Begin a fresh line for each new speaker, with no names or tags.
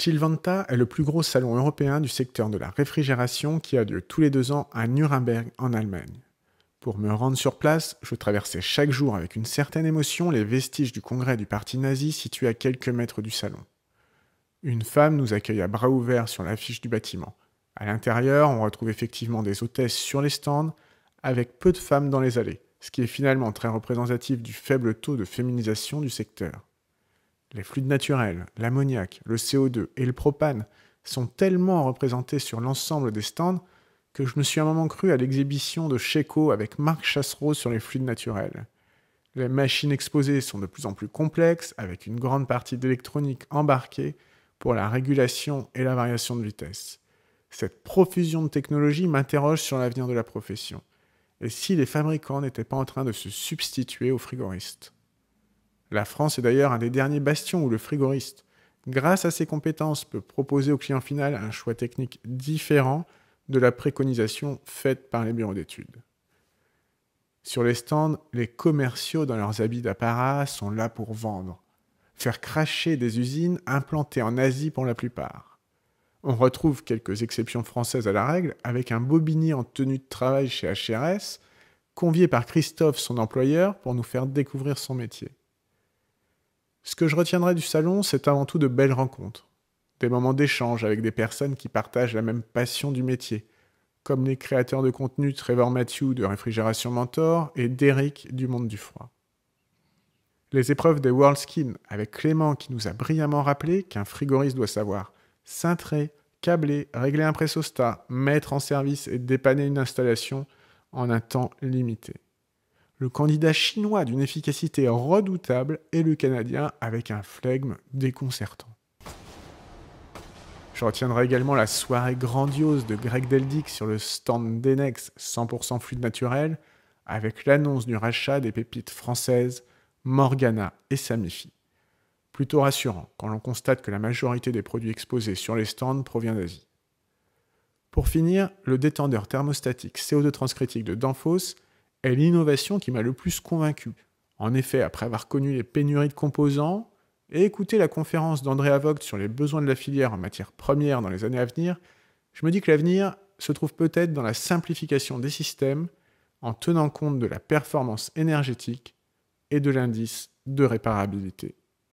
Chilvanta est le plus gros salon européen du secteur de la réfrigération qui a lieu tous les 2 ans à Nuremberg en Allemagne. Pour me rendre sur place, je traversais chaque jour avec une certaine émotion les vestiges du congrès du parti nazi situé à quelques mètres du salon. Une femme nous accueille à bras ouverts sur l'affiche du bâtiment. À l'intérieur, on retrouve effectivement des hôtesses sur les stands, avec peu de femmes dans les allées, ce qui est finalement très représentatif du faible taux de féminisation du secteur. Les fluides naturels, l'ammoniac, le CO2 et le propane sont tellement représentés sur l'ensemble des stands que je me suis un moment cru à l'exhibition de Checo avec Marc Chassereau sur les fluides naturels. Les machines exposées sont de plus en plus complexes, avec une grande partie d'électronique embarquée pour la régulation et la variation de vitesse. Cette profusion de technologies m'interroge sur l'avenir de la profession. Et si les fabricants n'étaient pas en train de se substituer aux frigoristes? La France est d'ailleurs un des derniers bastions où le frigoriste, grâce à ses compétences, peut proposer au client final un choix technique différent de la préconisation faite par les bureaux d'études. Sur les stands, les commerciaux dans leurs habits d'apparat sont là pour vendre, faire cracher des usines implantées en Asie pour la plupart. On retrouve quelques exceptions françaises à la règle, avec un bobinier en tenue de travail chez HRS, convié par Christophe, son employeur, pour nous faire découvrir son métier. Ce que je retiendrai du salon, c'est avant tout de belles rencontres, des moments d'échange avec des personnes qui partagent la même passion du métier, comme les créateurs de contenu Trevor Matthew de Réfrigération Mentor et Derek du Monde du Froid. Les épreuves des WorldSkin avec Clément qui nous a brillamment rappelé qu'un frigoriste doit savoir cintrer, câbler, régler un pressostat, mettre en service et dépanner une installation en un temps limité. Le candidat chinois d'une efficacité redoutable est le Canadien avec un flegme déconcertant. Je retiendrai également la soirée grandiose de Greg Deldick sur le stand d'Enex 100% fluide naturel avec l'annonce du rachat des pépites françaises Morgana et Samifi. Plutôt rassurant quand l'on constate que la majorité des produits exposés sur les stands provient d'Asie. Pour finir, le détendeur thermostatique CO2 transcritique de Danfoss est l'innovation qui m'a le plus convaincu. En effet, après avoir connu les pénuries de composants et écouté la conférence d'Andrea Vogt sur les besoins de la filière en matières premières dans les années à venir, je me dis que l'avenir se trouve peut-être dans la simplification des systèmes en tenant compte de la performance énergétique et de l'indice de réparabilité.